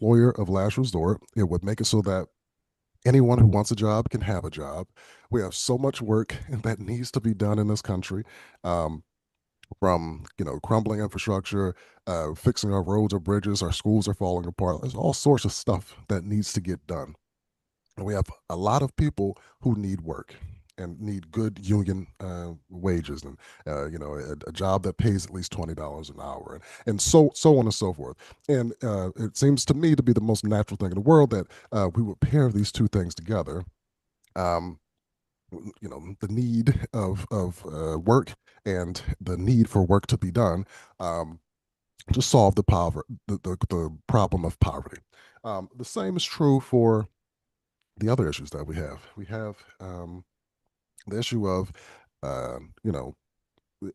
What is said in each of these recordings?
employer of last resort. It would make it so that anyone who wants a job can have a job. We have so much work that needs to be done in this country, um, from crumbling infrastructure, fixing our roads or bridges. Our schools are falling apart. There's all sorts of stuff that needs to get done. And we have a lot of people who need work and need good union wages, and a job that pays at least $20 an hour, and so on and so forth. And it seems to me to be the most natural thing in the world that we would pair these two things together. Um, the need of work and the need for work to be done, um, to solve the problem of poverty. The same is true for the other issues that we have. We have the issue of, uh, you know,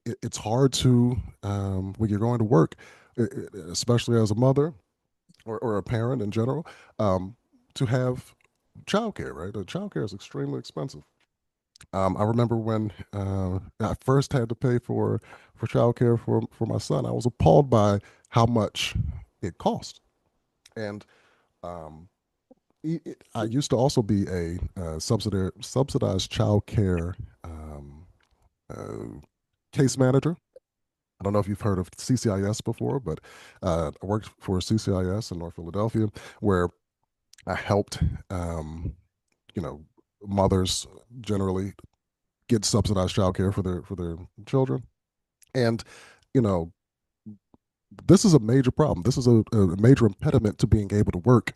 it's hard to, when you're going to work, especially as a mother or a parent in general, to have childcare, right? Childcare is extremely expensive. I remember when I first had to pay for childcare for my son. I was appalled by how much it cost, and um, I used to also be a subsidized child care uh, case manager. I don't know if you've heard of CCIS before, but I worked for CCIS in North Philadelphia, where I helped, um, you know, mothers generally get subsidized child care for their children. And, you know, this is a major problem. This is a major impediment to being able to work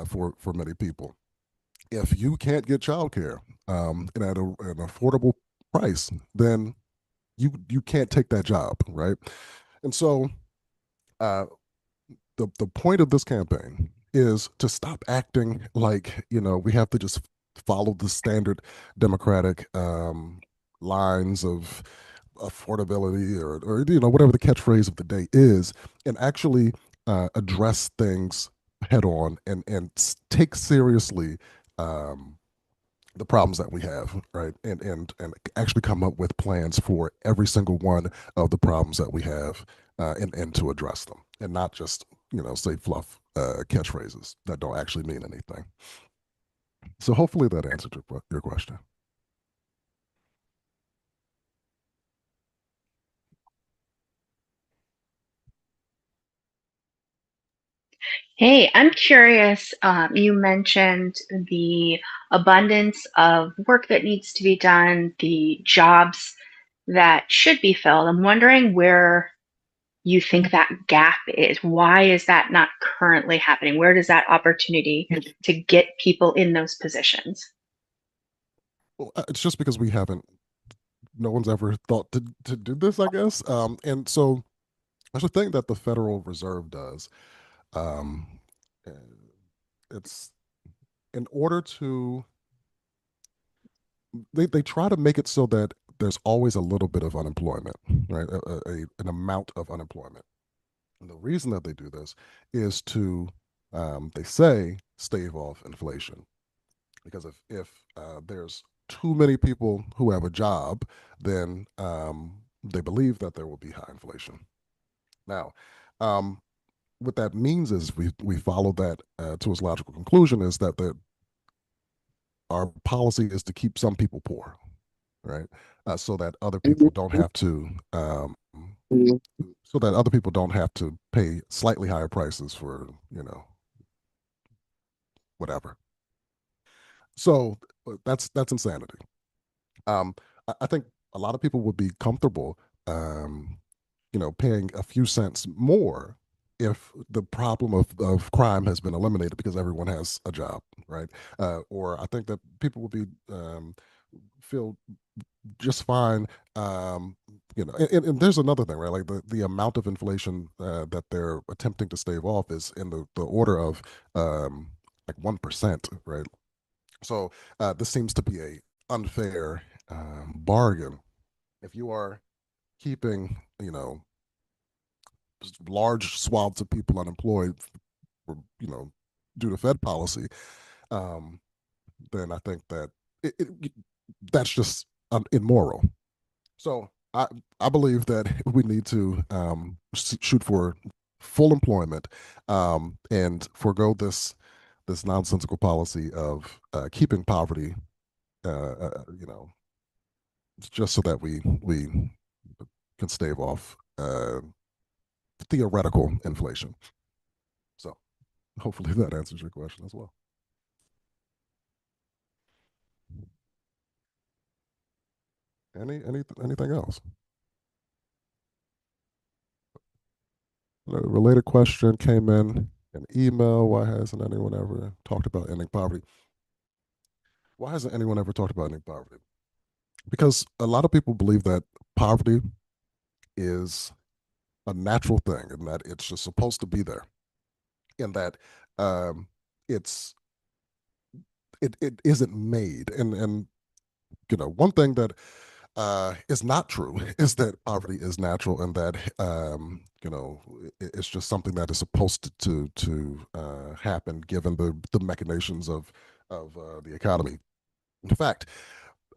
for many people. If you can't get childcare, and at an affordable price, then you can't take that job, right? And so, uh, the point of this campaign is to stop acting like we have to just follow the standard Democratic lines of affordability, or whatever the catchphrase of the day is, and actually address things head on, and take seriously um, the problems that we have, right? And actually come up with plans for every single one of the problems that we have, and to address them, and not just say fluff catchphrases that don't actually mean anything. So hopefully that answered your question. Hey, I'm curious. You mentioned the abundance of work that needs to be done, the jobs that should be filled. I'm wondering where you think that gap is. Why is that not currently happening? Where does that opportunity to get people in those positions? Well, it's just because we haven't, no one's ever thought to do this, I guess. And so there's a thing that the Federal Reserve does. Um, uh, it's in order to they try to make it so that there's always a little bit of unemployment, right? An amount of unemployment. And the reason that they do this is to, they say, stave off inflation. Because if there's too many people who have a job, then they believe that there will be high inflation. Now, um, what that means is we follow that to its logical conclusion is that our policy is to keep some people poor, right? So that other people don't have to, so that other people don't have to pay slightly higher prices for whatever. So that's insanity. I think a lot of people would be comfortable, um, paying a few cents more if the problem of crime has been eliminated because everyone has a job, right? Or I think that people would be, feel just fine. And there's another thing, right? Like the amount of inflation that they're attempting to stave off is in the order of, like 1%, right? So this seems to be a unfair bargain. If you are keeping, large swaths of people unemployed, for, due to Fed policy, um, then I think that that's just immoral. So I believe that we need to shoot for full employment, and forego this nonsensical policy of keeping poverty, you know, just so that we can stave off theoretical inflation. So hopefully that answers your question as well. Anything else? A related question came in an email. Why hasn't anyone ever talked about ending poverty? Why hasn't anyone ever talked about ending poverty? Because a lot of people believe that poverty is a natural thing and that it's just supposed to be there, and that um, it's it isn't made. And one thing that is not true is that poverty is natural and that it's just something that is supposed to happen given the machinations of the economy. In fact,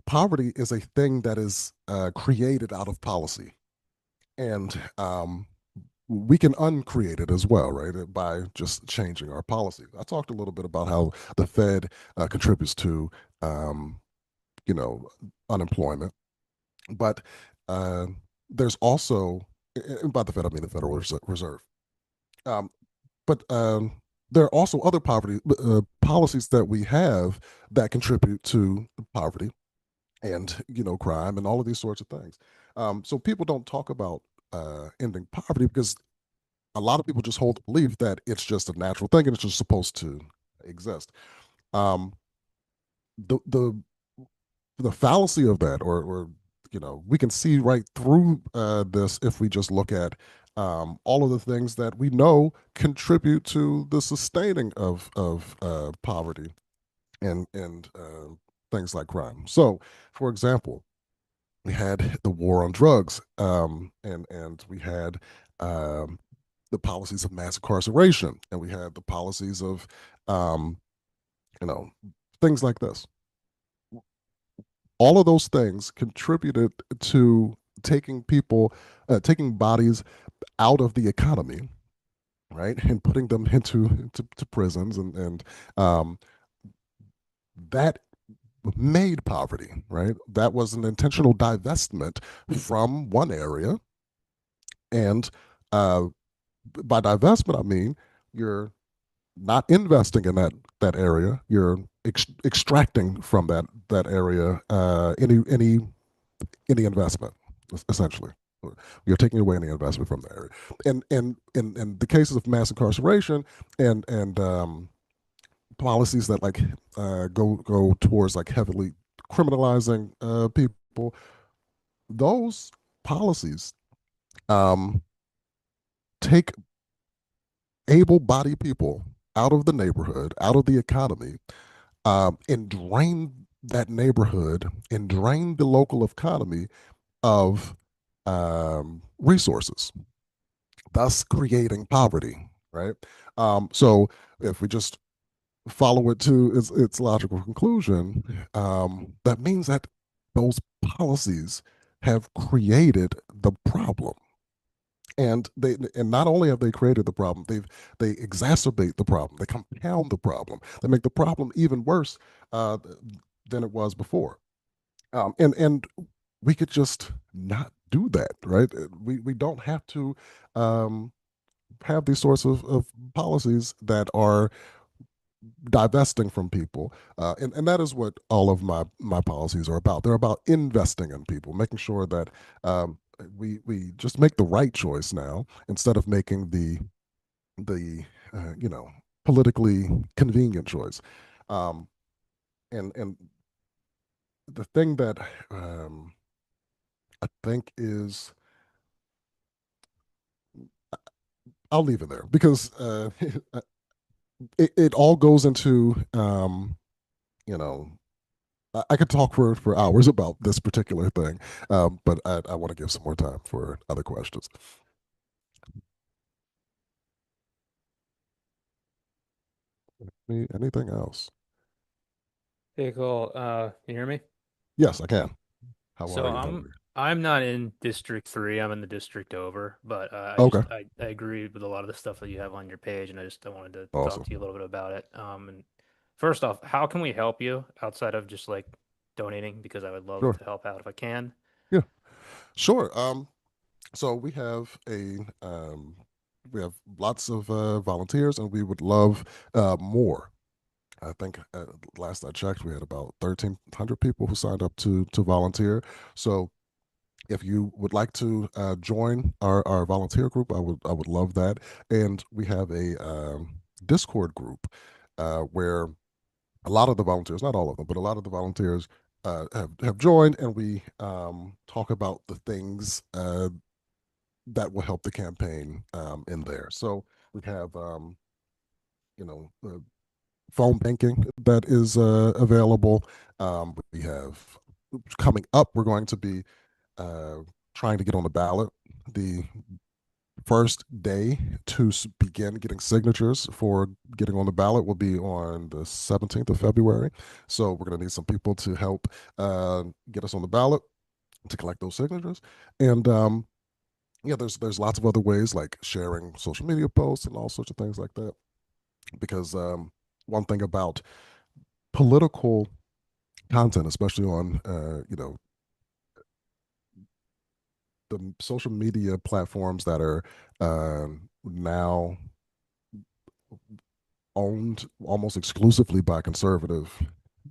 poverty is a thing that is created out of policy, and we can uncreate it as well, right? By just changing our policy. I talked a little bit about how the Fed contributes to um, you know unemployment, but uh, there's also, and by the Fed, I mean the Federal Reserve. Um, but there are also other poverty policies that we have that contribute to poverty and crime and all of these sorts of things. So people don't talk about ending poverty because a lot of people just hold the belief that it's just a natural thing and it's just supposed to exist. Um, the the fallacy of that, or we can see right through this if we just look at all of the things that we know contribute to the sustaining of poverty and things like crime. So, for example, we had the war on drugs, and we had um, the policies of mass incarceration, and we had the policies of um, you know things like this. All of those things contributed to taking bodies out of the economy, right, and putting them into prisons, and um, that made poverty, right. That was an intentional divestment from one area, and uh, by divestment I mean you're not investing in that area. You're extracting from that area any investment, essentially. You're taking away any investment from the area. And in the cases of mass incarceration and policies that like go towards like heavily criminalizing people, those policies um, take able-bodied people out of the neighborhood, out of the economy, and drain that neighborhood and drain the local economy of resources, thus creating poverty, right? So if we just follow it to its logical conclusion, that means that those policies have created the problem. And not only have they created the problem, they exacerbate the problem, they compound the problem, they make the problem even worse uh, than it was before. And we could just not do that, right? We don't have to um, have these sorts of policies that are divesting from people, and that is what all of my policies are about. They're about investing in people, making sure that we just make the right choice now instead of making the politically convenient choice. Um, and the thing that I think is, I'll leave it there because it all goes into you know I could talk for hours about this particular thing, but I want to give some more time for other questions. Anything else? Hey, cool. You hear me? Yes, I can. How So are you, Henry? I'm not in District 3. I'm in the district over, but Okay, I agree with a lot of the stuff that you have on your page, and I wanted to talk to you a awesome. little bit about it. And first off, how can we help you outside of just like donating? Because I would love Sure. to help out if I can. Yeah, sure. So we have lots of volunteers, and we would love more. I think last I checked, we had about 1,300 people who signed up to volunteer. So if you would like to join our volunteer group, I would love that. And we have a Discord group where a lot of the volunteers, not all of them, but a lot of the volunteers have joined, and we talk about the things that will help the campaign in there. So we have the phone banking that is available. We have coming up, we're going to be uh, trying to get on the ballot. The first day to begin getting signatures for getting on the ballot will be on the 17th of February. So we're going to need some people to help get us on the ballot to collect those signatures. And yeah, there's lots of other ways like sharing social media posts and all sorts of things like that. Because one thing about political content, especially on the social media platforms that are now owned almost exclusively by conservative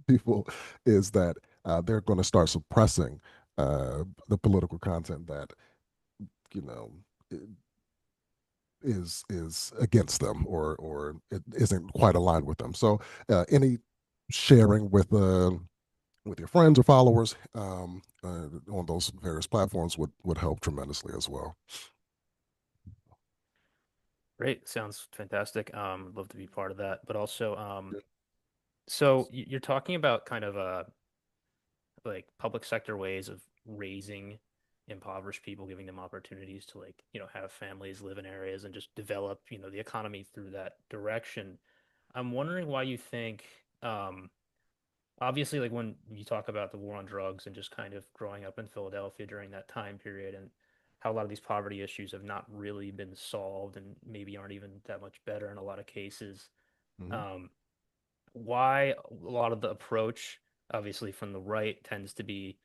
people, is that they're going to start suppressing the political content that you know is against them, or it isn't quite aligned with them. So any sharing with your friends or followers on those various platforms would help tremendously as well. Great, sounds fantastic. Love to be part of that. But also, so you're talking about kind of like public sector ways of raising impoverished people, giving them opportunities to like, have families live in areas and just develop, the economy through that direction. I'm wondering why you think, um, obviously, like when you talk about the war on drugs and just kind of growing up in Philadelphia during that time period and how a lot of these poverty issues have not really been solved and maybe aren't even that much better in a lot of cases. Hmm. Um, why a lot of the approach, obviously from the right, tends to be,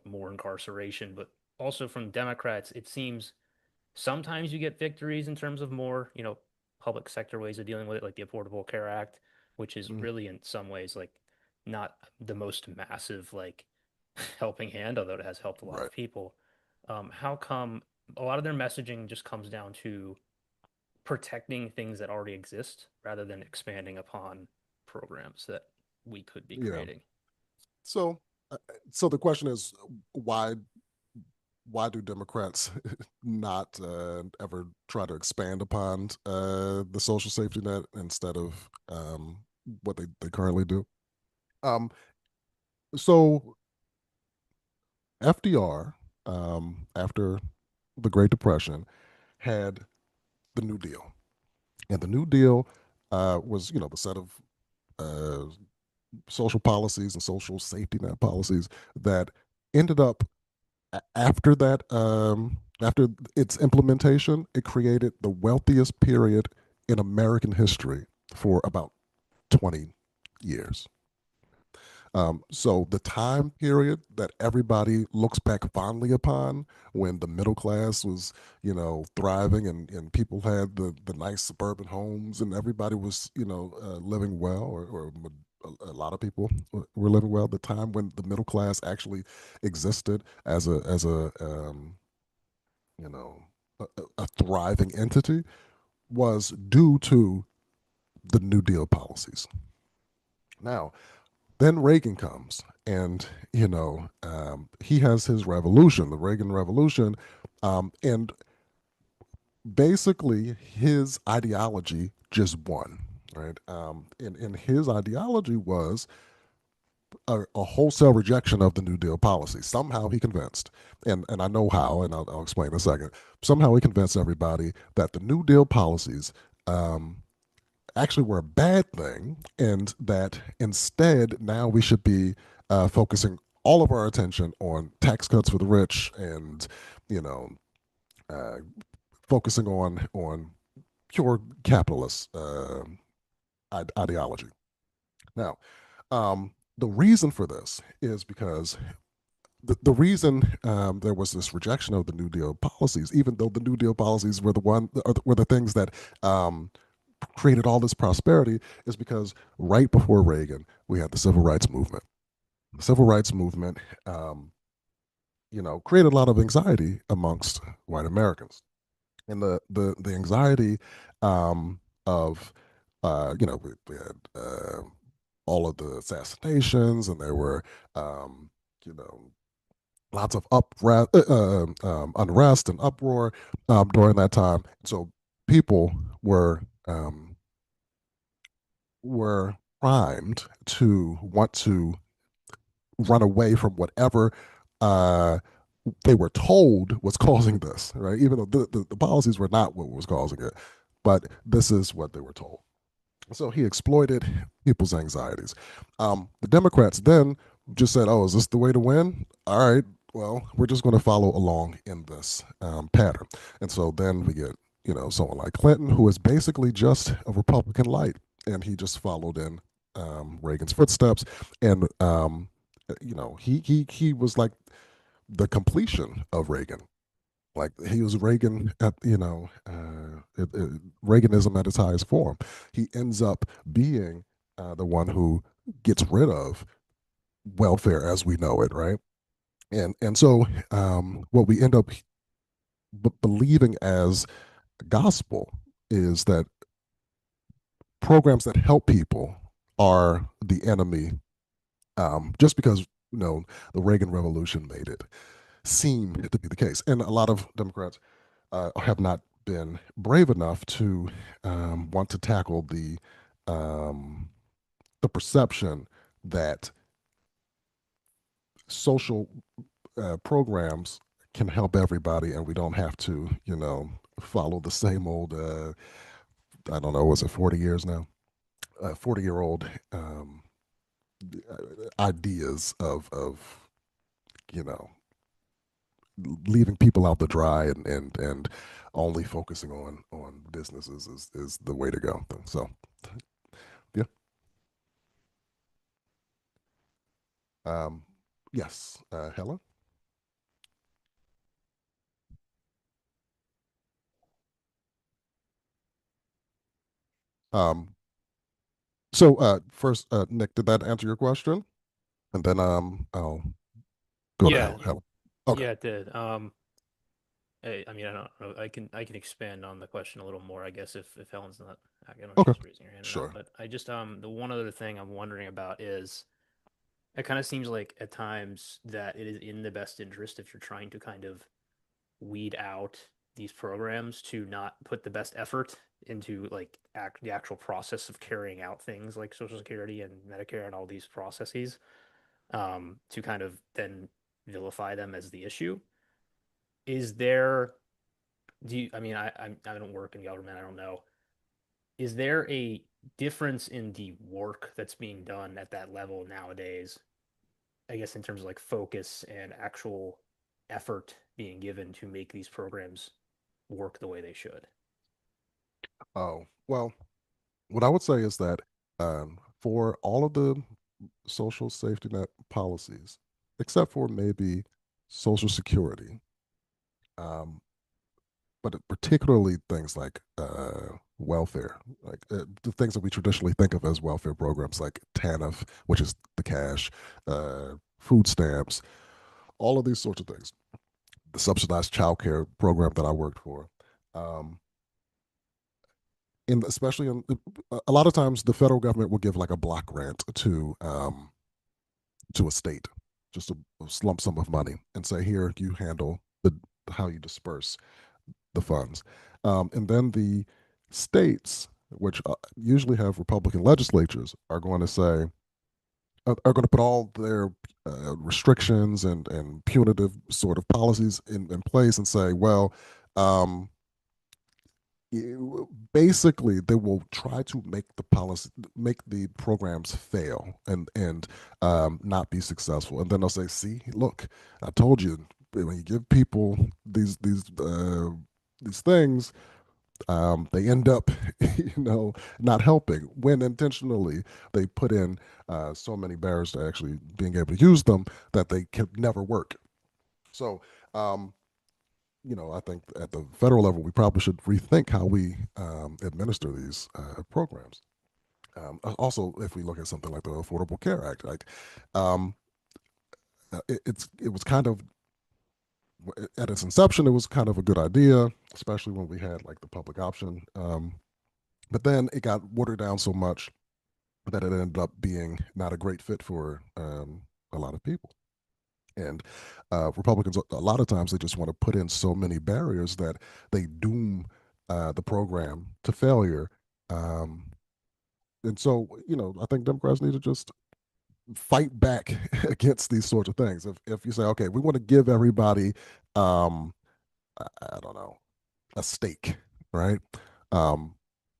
more incarceration, but also from Democrats, it seems sometimes you get victories in terms of more, public sector ways of dealing with it, like the Affordable Care Act, which is Hmm. really in some ways like not the most massive like helping hand, although it has helped a lot Right. of people. How come a lot of their messaging just comes down to protecting things that already exist rather than expanding upon programs that we could be Yeah. creating? So, uh, so the question is, why why do Democrats not ever try to expand upon the social safety net instead of what they currently do? Um, so FDR, after the Great Depression, had the New Deal, and the New Deal was, the set of uh, social policies and social safety net policies that ended up after that, after its implementation, it created the wealthiest period in American history for about 20 years. So the time period that everybody looks back fondly upon, when the middle class was, thriving, and people had the nice suburban homes, and everybody was, living well, or a lot of people were living well. The time when the middle class actually existed as a you know a thriving entity was due to the New Deal policies. Now, then Reagan comes, and he has his revolution, the Reagan Revolution, and basically his ideology just won, right? And his ideology was a wholesale rejection of the New Deal policy. Somehow he convinced, and I know how, and I'll explain in a second. Somehow he convinced everybody that the New Deal policies um, actually were a bad thing, and that instead now we should be focusing all of our attention on tax cuts for the rich and, you know, uh, focusing on pure capitalist ideology. Now, the reason for this is because the reason there was this rejection of the New Deal policies, even though the New Deal policies were were the things that created all this prosperity, is because right before Reagan, we had the civil rights movement. The civil rights movement, created a lot of anxiety amongst white Americans, and the anxiety of we had all of the assassinations, and there were you know lots of unrest and uproar during that time. So people were um, were primed to want to run away from whatever uh, they were told was causing this, right? Even though the policies were not what was causing it, but this is what they were told. So he exploited people's anxieties. The Democrats then just said, "Oh, is this the way to win? All right, well, we're just going to follow along in this pattern." And so then we get, someone like Clinton, who is basically just a Republican light, and he just followed in Reagan's footsteps, and he was like the completion of Reagan. Like he was Reagan at Reaganism at its highest form. He ends up being the one who gets rid of welfare as we know it, right? And so what we end up believing as gospel is that programs that help people are the enemy, just because the Reagan Revolution made it seem to be the case, and a lot of Democrats have not been brave enough to want to tackle um, the perception that social programs can help everybody, and we don't have to, follow the same old. I don't know, was it 40 years now? 40-year-old ideas of you know leaving people out to dry and only focusing on businesses is the way to go. So yeah. Um, yes, Helen. Um, so first, Nick, did that answer your question? And then I'll go to Yeah, Helen. Okay, yeah, it did. I mean, I don't know. I can expand on the question a little more, I guess, if Helen's not. I don't know if okay, she's raising her hand or not. sure. But I just the one other thing I'm wondering about is it kind of seems like at times that it is in the best interest if you're trying to kind of weed out these programs to not put the best effort into like the actual process of carrying out things like Social Security and Medicare and all these processes, to kind of then vilify them as the issue. Is there do you, I mean, I don't work in government. I don't know. Is there a difference in the work that's being done at that level nowadays? I guess in terms of like focus and actual effort being given to make these programs work the way they should. Oh, well, what I would say is that for all of the social safety net policies, except for maybe Social Security, um, but particularly things like welfare, like the things that we traditionally think of as welfare programs, like TANF, which is the cash, food stamps, all of these sorts of things. The subsidized childcare program that I worked for. Um, especially in a lot of times, the federal government will give like a block grant to a state, just a lump sum of money, and say, "Here, you handle the how you disperse the funds." And then the states, which usually have Republican legislatures, are going to say, are going to put all their restrictions and punitive sort of policies in place and say, well, um, basically they will try to make the programs fail and not be successful, and then they'll say, see, look, I told you, when you give people these things, they end up not helping when intentionally they put in so many barriers to actually being able to use them that they can never work. So um, I think at the federal level, we probably should rethink how we administer these programs. Also, if we look at something like the Affordable Care Act, like um, it was kind of at its inception, it was kind of a good idea, especially when we had like the public option. But then it got watered down so much that it ended up being not a great fit for a lot of people. And Republicans, a lot of times, they just want to put in so many barriers that they doom the program to failure. Um, and so, I think Democrats need to just fight back against these sorts of things. If you say, okay, we want to give everybody, um, I don't know, a stake, right? Um,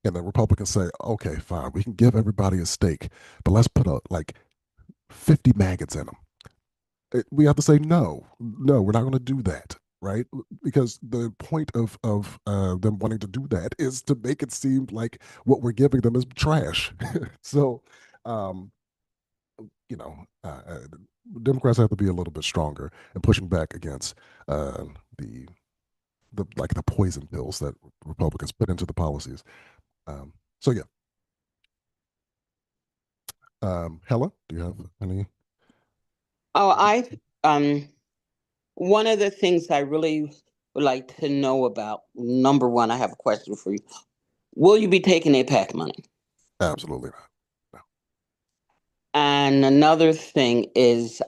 and the Republicans say, okay, fine, we can give everybody a stake, but let's put like 50 maggots in them. We have to say no, no, we're not going to do that, right? Because the point of them wanting to do that is to make it seem like what we're giving them is trash. So, um, you know, uh, uh, Democrats have to be a little bit stronger in pushing back against the the poison pills that Republicans put into the policies. So yeah, Hella, do you have any? Oh, one of the things I really would like to know about, number one, I have a question for you. Will you be taking APAC money? Absolutely not. And another thing is,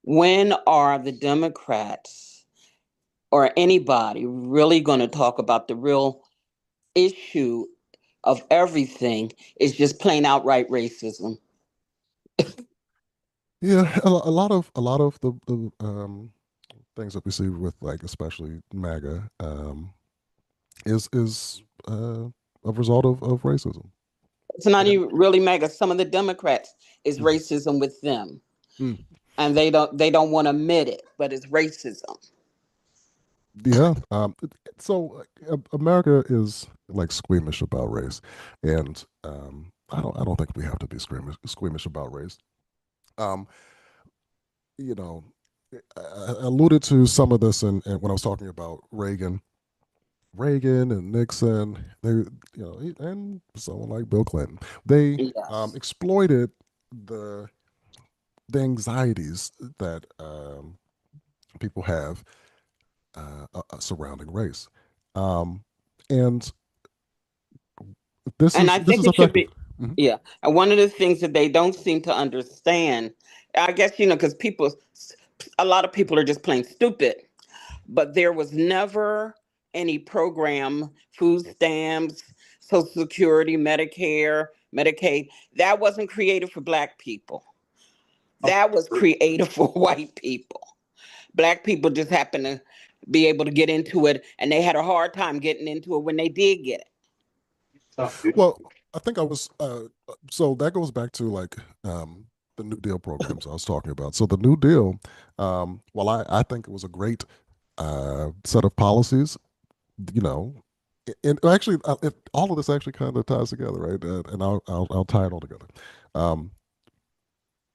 when are the Democrats or anybody really going to talk about the real issue of everything is just plain outright racism? Yeah, a lot of the things that we see with like especially MAGA is a result of racism. It's not And even really mega. Some of the Democrats is mm, racism with them, mm, and they don't want to admit it, but it's racism. yeah, so America is like squeamish about race, and I don't think we have to be squeamish about race. Um, you know, I alluded to some of this when I was talking about Reagan and Nixon, and someone like Bill Clinton, they Yes. exploited the the anxieties that people have surrounding race, um, and this And is I this think is it should effective. be, Mhm. yeah. And one of the things that they don't seem to understand, I guess, because a lot of people are just plain stupid, but there was never any program, food stamps, Social Security, Medicare, Medicaid, that wasn't created for Black people. That was created for white people. Black people just happened to be able to get into it, and they had a hard time getting into it when they did get it. Well, I think I was so that goes back to like the New Deal programs I was talking about. So the New Deal, while I think it was a great set of policies, you know, and actually, all of this actually kind of ties together, right? And I'll tie it all together. Um,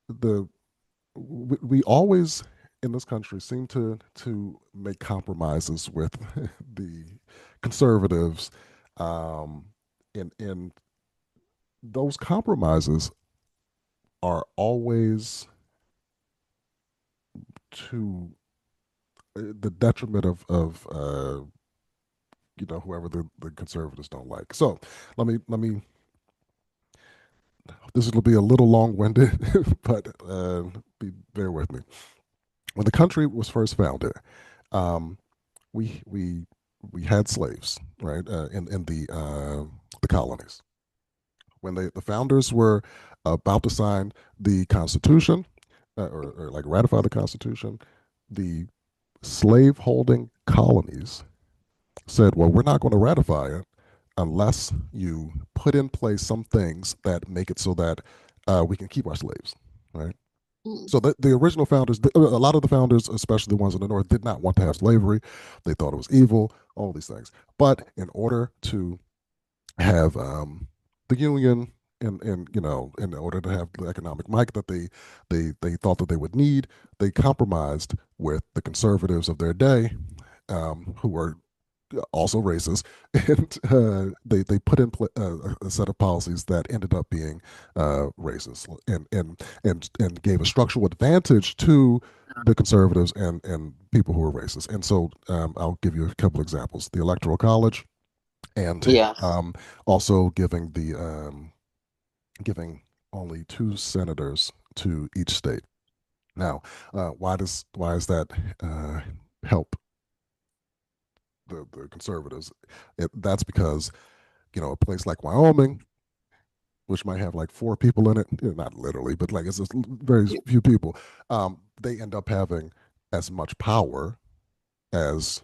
the we always in this country seem to make compromises with the conservatives, um, and those compromises are always to the detriment of whoever the conservatives don't like. So let me this will be a little long-winded, but bear with me. When the country was first founded, um, we had slaves, right, in the colonies. When the founders were about to sign the Constitution, or like ratify the Constitution, the slave-holding colonies said, well, we're not going to ratify it unless you put in place some things that make it so that we can keep our slaves, right? Mm. So the original founders, a lot of the founders, especially the ones in the North, did not want to have slavery. They thought it was evil, all these things. But in order to have the Union, and in order to have the economic might that they thought that they would need, they compromised with the conservatives of their day, who were also racist, and they put in a set of policies that ended up being racist, and gave a structural advantage to the conservatives and people who are racist. And so I'll give you a couple examples: the Electoral College, and Yes. also giving only two senators to each state. Now, why is that help the conservatives? That's because a place like Wyoming, which might have like four people in it, not literally, but like it's just very few people, they end up having as much power as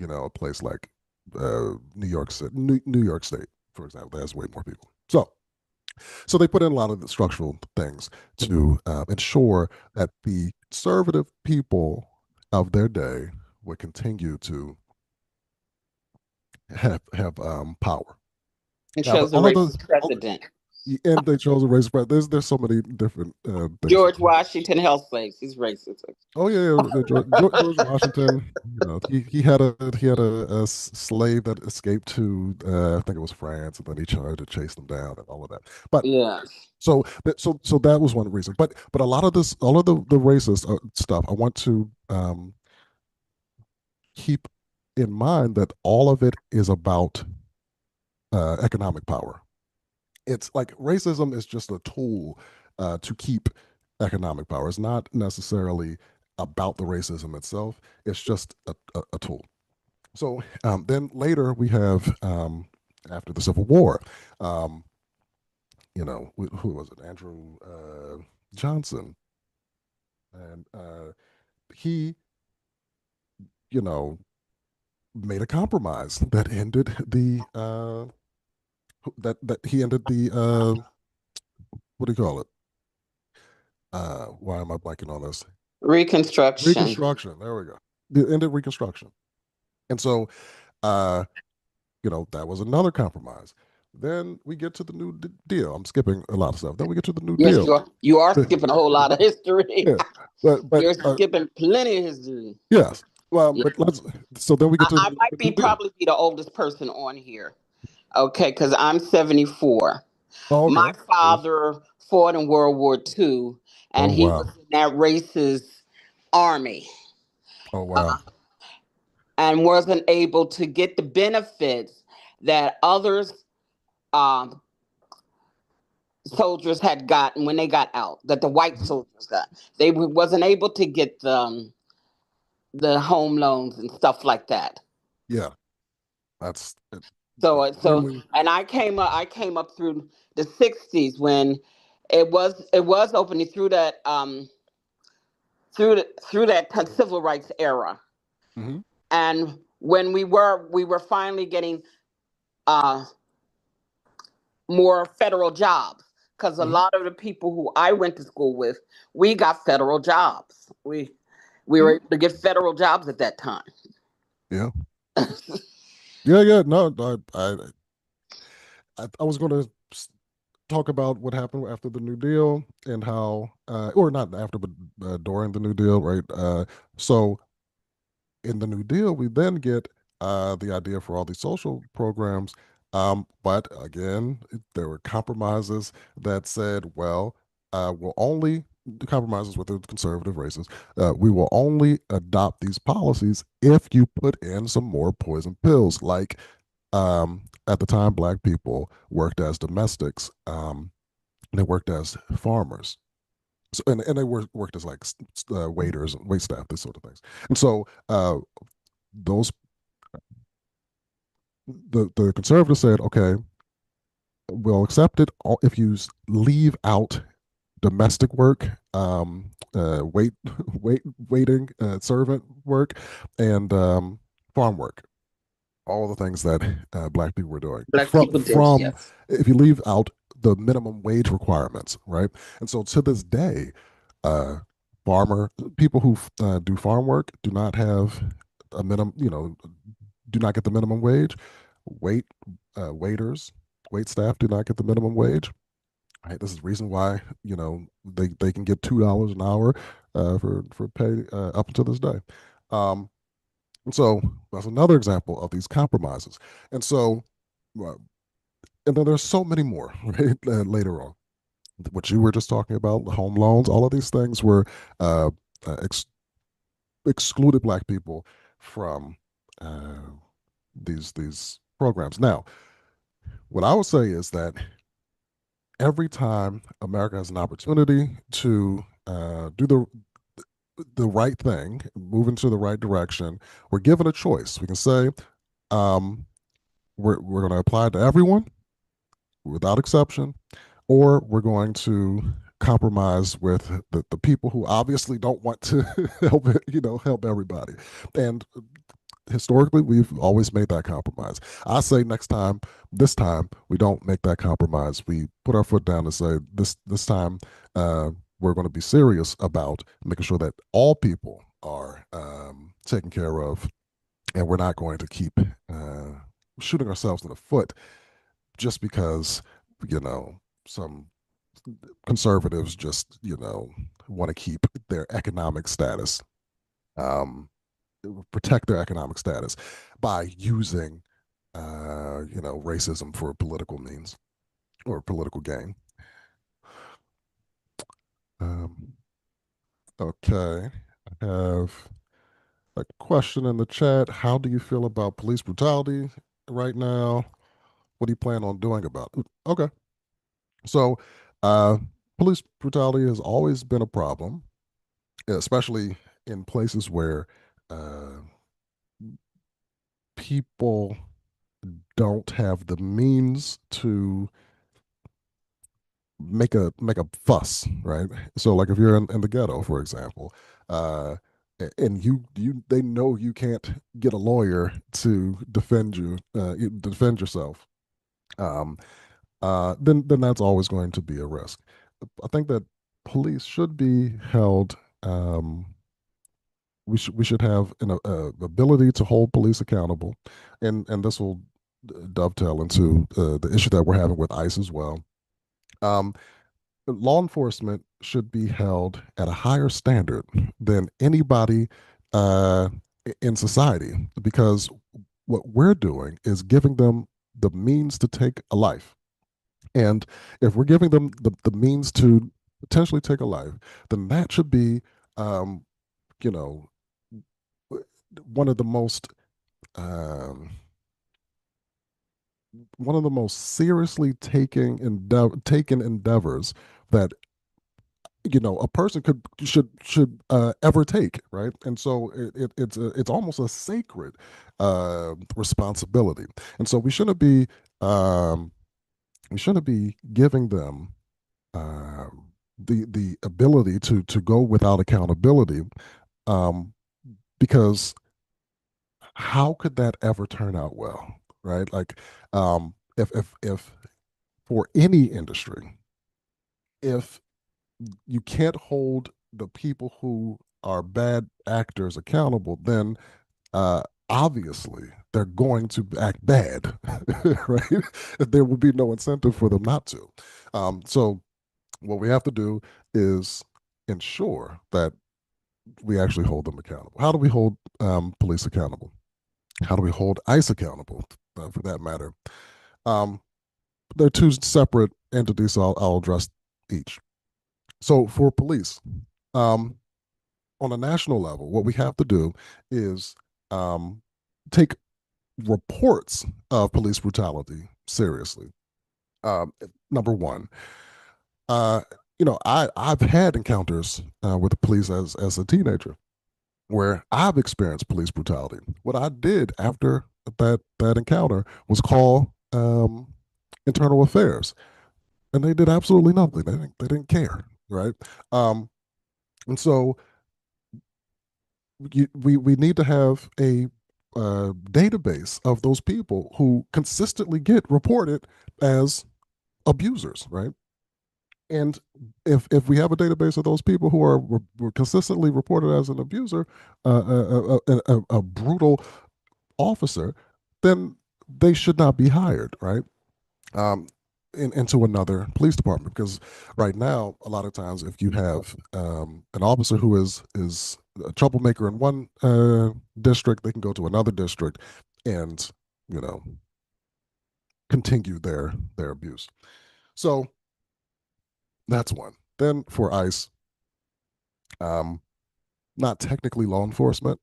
a place like New York City, New York State, for example, that has way more people. So they put in a lot of the structural things to ensure that the conservative people of their day would continue to have power. And Now, but chose a racist president. and they chose a race. There's so many different things. George Washington health slaves. He's racist. Oh yeah, George Washington. He had a slave that escaped to I think it was France, and then he tried to chase them down and all of that. But Yeah. so that was one reason. But a lot of this, all of the racist stuff, I want to keep in mind that all of it is about economic power. It's like racism is just a tool to keep economic power. It's not necessarily about the racism itself. It's just a tool. So then later we have after the Civil War, um, who was it? Andrew Johnson, and he, you know, made a compromise that ended the that he ended the what do you call it? Why am I blanking on this? Reconstruction. Reconstruction. There we go. The end of Reconstruction. And so, uh, that was another compromise. Then we get to the New Deal. I'm skipping a lot of stuff. Then we get to the New Yes, Deal. you are skipping a whole lot of history. Yeah, but You're skipping plenty of history. yes. Well, Yeah. but so then we get to I might be probably be the oldest person on here. Okay, because I'm 74. Oh, My okay. father fought in World War II, and Oh he was wow. in that racist army, Oh wow. and wasn't able to get the benefits that others um, soldiers had gotten when they got out, that the white soldiers got. They wasn't able to get the home loans and stuff like that. Yeah, that's it. And I came up through the 60s when it was opening through that through that civil rights era. Mm-hmm. And when we were finally getting uh more federal jobs, because a Mm-hmm. lot of the people who I went to school with, we got federal jobs. We Mm-hmm. were able to get federal jobs at that time. Yeah. Yeah. No, I was going to talk about what happened after the New Deal and how, or not after, but during the New Deal, right? So in the New Deal, we then get the idea for all these social programs. But again, there were compromises that said, well, we'll only compromises with the conservative races. We will only adopt these policies if you put in some more poison pills, like at the time, black people worked as domestics. They worked as farmers. So, and they worked as like waiters and wait staff, this sort of things. And so those the conservatives said, okay, we'll accept it if you leave out domestic work, waiting, servant work, and farm work. all the things that black people were doing. Black people did, From yes. if you leave out the minimum wage requirements, right? And so to this day, uh, farmer people who do farm work do not have a minimum, do not get the minimum wage. Wait, waiters, wait staff do not get the minimum wage. Right, this is the reason why they can get $2 an hour for pay up until this day. Um, and so that's another example of these compromises. And so, uh, and then there's so many more, right? Later on, what you were just talking about, the home loans, all of these things were uh, excluded black people from uh, these programs. Now, what I would say is that every time America has an opportunity to do the right thing, move into the right direction, we're given a choice. We can say, um, we're going to apply it to everyone without exception, or we're going to compromise with the people who obviously don't want to help everybody. And historically, we've always made that compromise. I say this time, we don't make that compromise. We put our foot down and say this time we're going to be serious about making sure that all people are taken care of, and we're not going to keep shooting ourselves in the foot just because some conservatives just want to keep their economic status, protect their economic status by using racism for political means or political gain. um, okay, I have a question in the chat. How do you feel about police brutality right now? What do you plan on doing about it? Okay. So, uh, police brutality has always been a problem, especially in places where uh, people don't have the means to make a fuss, right? So, like if you're in the ghetto, for example, and they know you can't get a lawyer to defend yourself. Um, then that's always going to be a risk. I think that police should be held. We should have an ability to hold police accountable, and this will dovetail into the issue that we're having with ICE as well. Um, Law enforcement should be held at a higher standard than anybody uh, in society, because what we're doing is giving them the means to take a life. And if we're giving them the means to potentially take a life, then that should be, um, you know, one of the most um, one of the most seriously taken endeavors that a person should ever take, right? And so it's almost a sacred responsibility. And so um, we shouldn't be giving them the ability to go without accountability, um, because how could that ever turn out well, right? Like, if for any industry, if you can't hold the people who are bad actors accountable, then uh, obviously they're going to act bad, right? There will be no incentive for them not to. So what we have to do is ensure that we actually hold them accountable. How do we hold police accountable? How do we hold ICE accountable, for that matter? Um, they're two separate entities, so I'll address each. So for police, um, on a national level, what we have to do is um, take reports of police brutality seriously. Number one, uh, I've had encounters with the police as a teenager where I've experienced police brutality. What I did after that encounter was call internal affairs, and they did absolutely nothing. They didn't care, right? Um, and so we need to have database of those people who consistently get reported as abusers, right? And if we have a database of those people who were consistently reported as an abuser, a brutal officer, then they should not be hired, right? Um, into another police department, because right now, a lot of times, if you have an officer who is a troublemaker in one district, they can go to another district and you know continue their abuse. So that's one. Then for ICE, um, not technically law enforcement,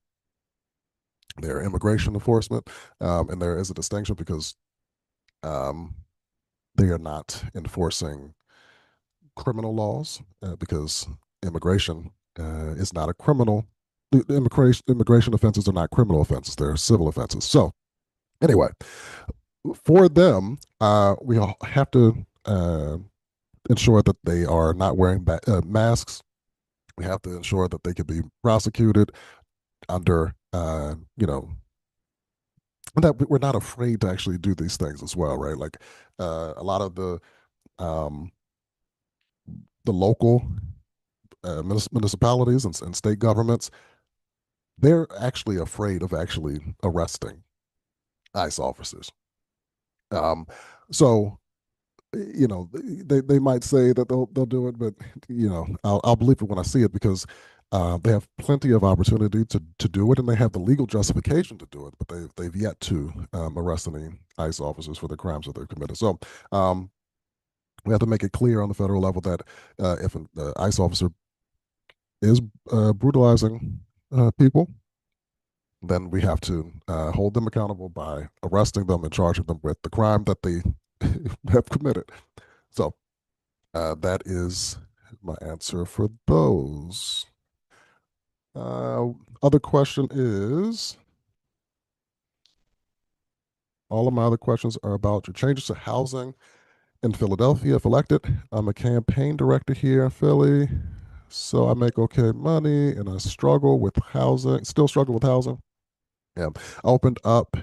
they're immigration enforcement, and there is a distinction because um, they are not enforcing criminal laws because immigration is not a criminal. Immigration offenses are not criminal offenses; they're civil offenses. So anyway, for them, we all have to ensure that they are not wearing masks. We have to ensure that they can be prosecuted under, that we're not afraid to actually do these things as well, right? Like a lot of um, the local municipalities and state governments, they're actually afraid of actually arresting ICE officers. Um, so they might say that they'll do it, but I'll believe it when I see it because they have plenty of opportunity to do it, and they have the legal justification to do it, but they've yet to arrest any ICE officers for the crimes that they've committed. So um, we have to make it clear on the federal level that if an ICE officer is brutalizing people, then we have to hold them accountable by arresting them and charging them with the crime that they have committed. So that is my answer for those. Other question is, all of my other questions are about your changes to housing in Philadelphia. If elected, I'm a campaign director here in Philly, so I make okay money, and I struggle with housing. Still struggle with housing. Yeah, I opened up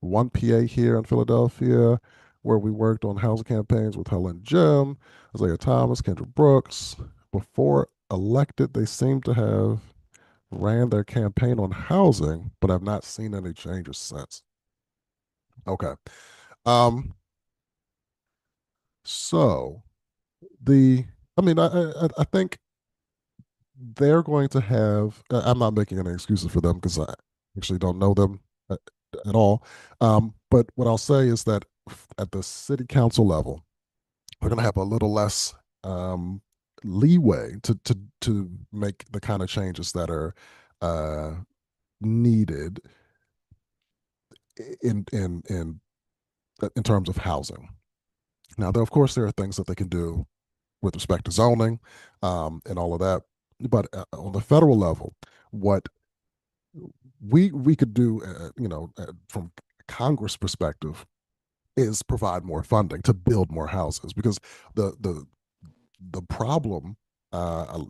one PA here in Philadelphia, where we worked on housing campaigns with Helen Jim, Isaiah Thomas, Kendra Brooks. Before elected, they seem to have ran their campaign on housing, but I've not seen any changes since. Okay. Um, so I think they're going to have, I'm not making any excuses for them because I actually don't know them at, at all. But what I'll say is that at the city council level, we're going to have a little less leeway to make the kind of changes that are uh, needed in terms of housing. Now, of course, there are things that they can do with respect to zoning and all of that, but on the federal level, what we could do, from Congress perspective, is provide more funding to build more houses because the problem, uh,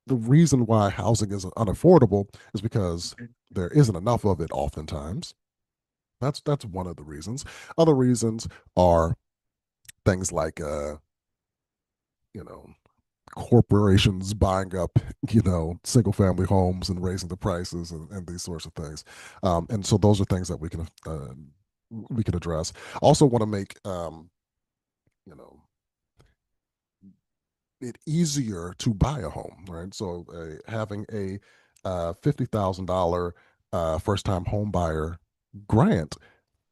the reason why housing is unaffordable is because there isn't enough of it oftentimes. That's one of the reasons. Other reasons are things like you know corporations buying up single family homes and raising the prices and these sorts of things, and so those are things that we can address. Also want to make you know it easier to buy a home, right? So having a $50,000 first time home buyer grant,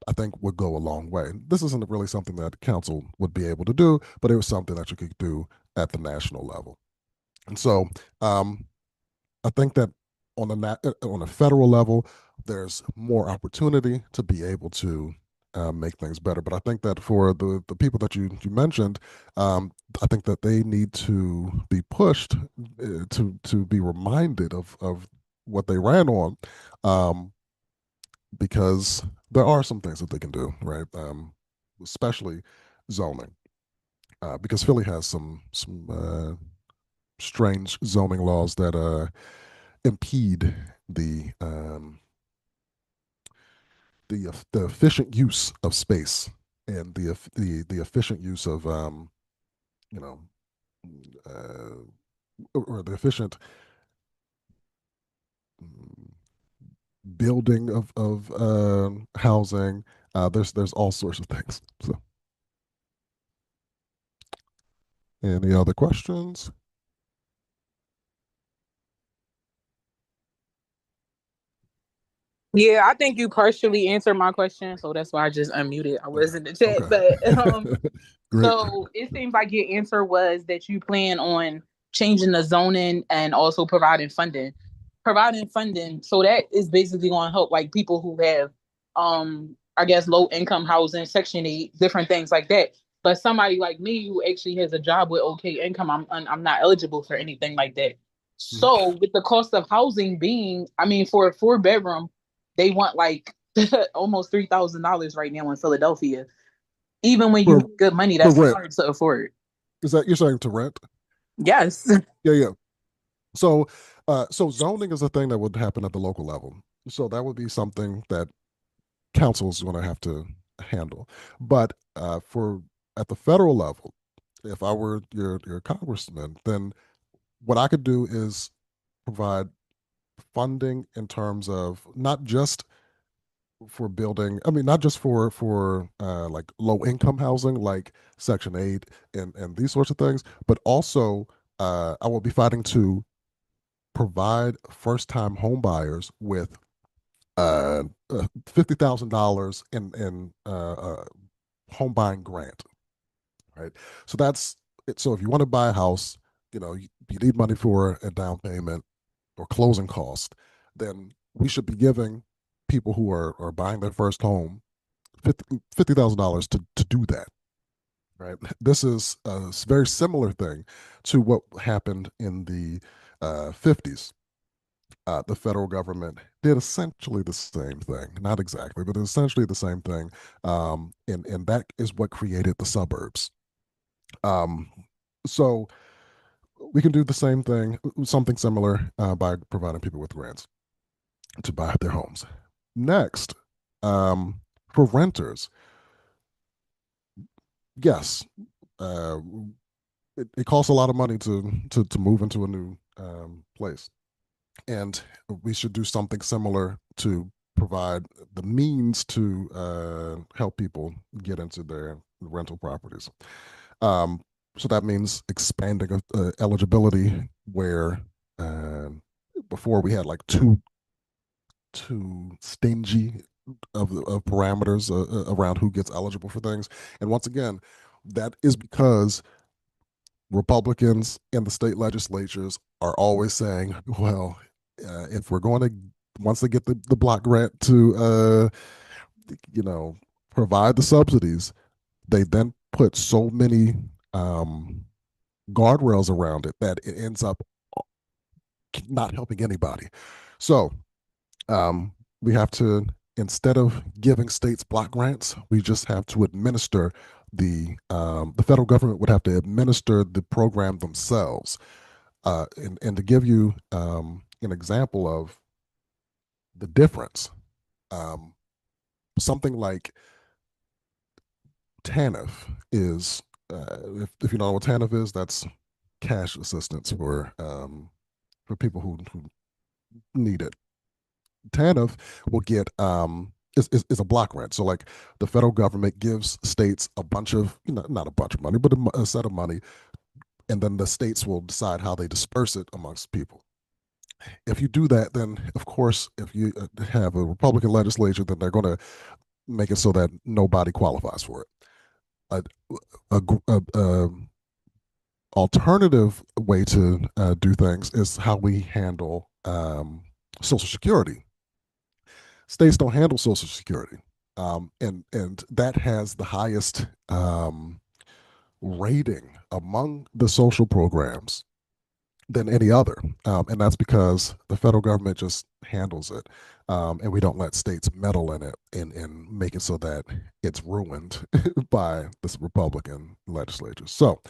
I think, would go a long way. This isn't really something that council would be able to do, but it was something that you could do at the national level. And so um, I think that on a federal level, there's more opportunity to be able to make things better. But I think that for the people that you mentioned, I think that they need to be pushed to be reminded of what they ran on, um, because there are some things that they can do, right? Especially zoning, because Philly has some strange zoning laws that impede the the efficient use of space and the efficient use of you know or the efficient mm, building of housing. There's all sorts of things. So, any other questions? Yeah, I think you partially answered my question, so that's why I just unmuted. I was in the chat, Okay. but Great. so it seems like your answer was that you plan on changing the zoning and also providing funding. Providing funding, so that is basically going to help like people who have, I guess low income housing, Section 8, different things like that. But somebody like me who actually has a job with okay income, I'm not eligible for anything like that. Mhm. So with the cost of housing being, I mean, for a 4 bedroom, they want like almost $3,000 right now in Philadelphia. Even when you For make good money, for that's rent. hard to afford. Is that you're saying to rent? Yes. Yeah, yeah. So, so zoning is a thing that would happen at the local level. So that would be something that council is going to have to handle. But for at the federal level, if I were your congressman, then what I could do is provide funding in terms of not just for building, I mean not just for like low income housing like Section 8 and these sorts of things, but also I will be fighting to provide first time home buyers with $50,000 in home buying grant, right? So that's it. So if you want to buy a house, you need money for a down payment or closing cost, then we should be giving people who are buying their first home $50,000 to do that. Right. This is a very similar thing to what happened in the 50s. The federal government did essentially the same thing, not exactly, but essentially the same thing. And that is what created the suburbs. Um, so we can do the same thing, something similar, by providing people with grants to buy their homes. Next, for renters, yes, uh, it costs a lot of money to move into a new place, and we should do something similar to provide the means to help people get into their rental properties. Um, so that means expanding eligibility where uh, before we had like too stingy of parameters around who gets eligible for things. And once again, that is because Republicans in the state legislatures are always saying, well, if we're going to, once they get the block grant to, you know, provide the subsidies, they then put so many um, guardrails around it that it ends up not helping anybody. So we have to, instead of giving states block grants, we just have to administer the federal government would have to administer the program themselves. And to give you an example of the difference, um, something like TANF is, if you know what TANF is, that's cash assistance for people who need it. TANF will get is a block grant. So like the federal government gives states a bunch of, not a bunch of money, but a set of money, and then the states will decide how they disperse it amongst people. If you do that, then of course, if you have a Republican legislature, then they're going to make it so that nobody qualifies for it. A, a alternative way to do things is how we handle Social Security. States don't handle Social Security, and that has the highest rating among the social programs than any other. And that's because the federal government just handles it. And we don't let states meddle in it and make it so that it's ruined by this Republican legislature. So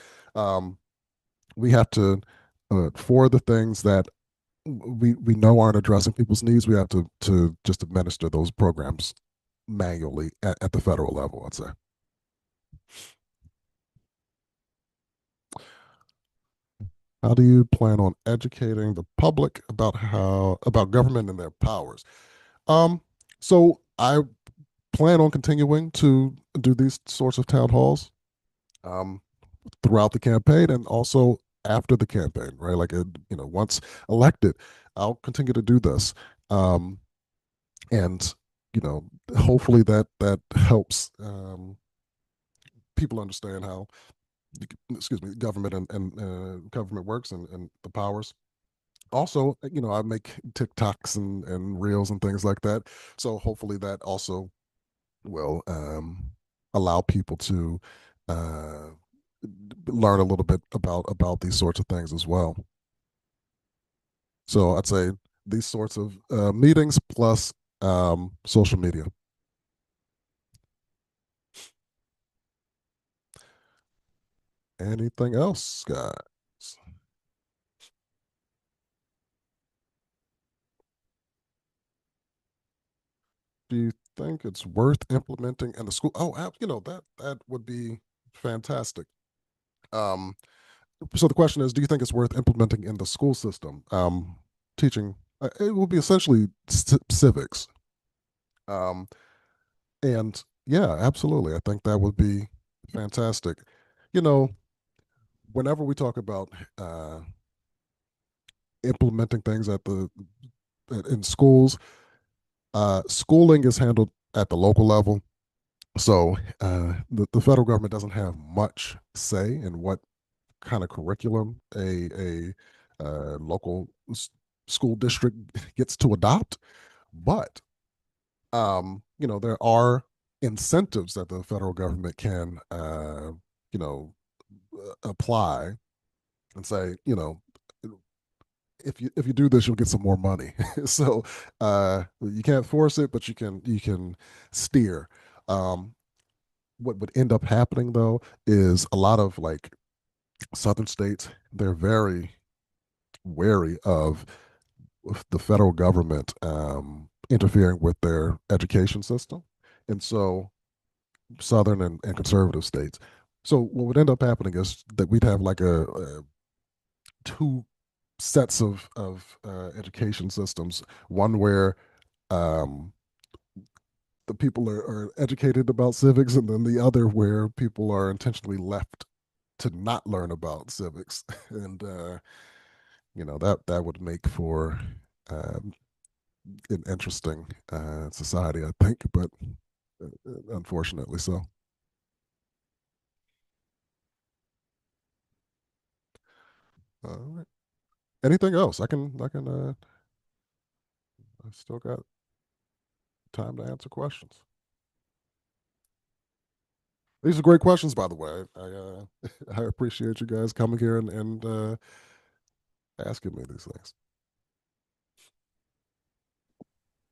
we have to, for the things that we know aren't addressing people's needs, we have to just administer those programs manually at the federal level, I'd say. How do you plan on educating the public about government and their powers? Um, so I plan on continuing to do these sorts of town halls um, throughout the campaign and also after the campaign, right? Like, once elected, I'll continue to do this. Um, and, hopefully that helps people understand how, excuse me, government and government works and the powers. Also, I make TikToks and reels and things like that. So hopefully that also will allow people to uh, learn a little bit about these sorts of things as well. So I'd say these sorts of meetings plus social media. Anything else, guys? Do you think it's worth implementing in the school? Oh, that would be fantastic. Um, so the question is, do you think it's worth implementing in the school system? Teaching it will be essentially civics. Um, and yeah, absolutely. I think that would be fantastic. You know, whenever we talk about implementing things in schools, schooling is handled at the local level. So the federal government doesn't have much say in what kind of curriculum a local school district gets to adopt. But there are incentives that the federal government can you know apply and say, if you do this, you'll get some more money. So you can't force it, but you can steer. Um, what would end up happening though is a lot of like southern states, they're very wary of the federal government interfering with their education system, and so southern and conservative states. So what would end up happening is that we'd have like a two sets of education systems. One where um, the people are educated about civics, and then the other where people are intentionally left to not learn about civics, and that would make for um, an interesting society, I think, but unfortunately so. All right. Anything else? I can. I still got time to answer questions. These are great questions, by the way. I appreciate you guys coming here and asking me these things.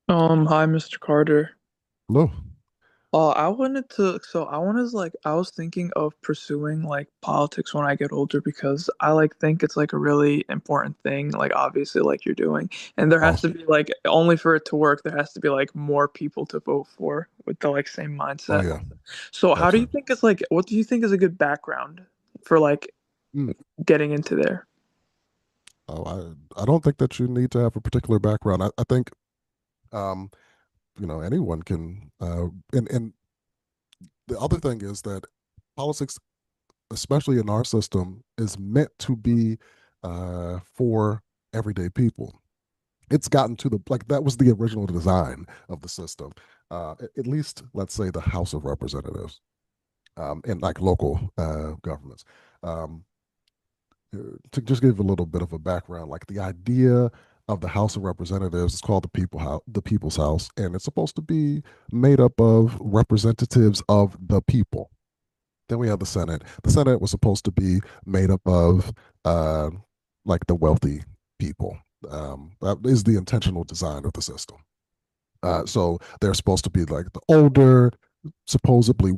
Hi, Mr. Carter. Hello. I was thinking of pursuing like politics when I get older because I like think it's like a really important thing, like obviously like you're doing. And there has to Awesome. be like only for it to work, there has to be like more people to vote for with the like same Oh mindset. yeah, So how do you absolutely. think is like what do you think is a good background for like Mm. getting into there? Oh, I don't think that you need to have a particular background. I think um, anyone can. And the other thing is that politics, especially in our system, is meant to be for everyday people. It's gotten to the like that was the original design of the system. At least, let's say, the House of Representatives and like local governments. Um, to just give a little bit of a background, like the idea of the House of Representatives is called the People's House, and it's supposed to be made up of representatives of the people. Then we have the Senate. The Senate was supposed to be made up of uh, like the wealthy people. That is the intentional design of the system. So they're supposed to be like the older, supposedly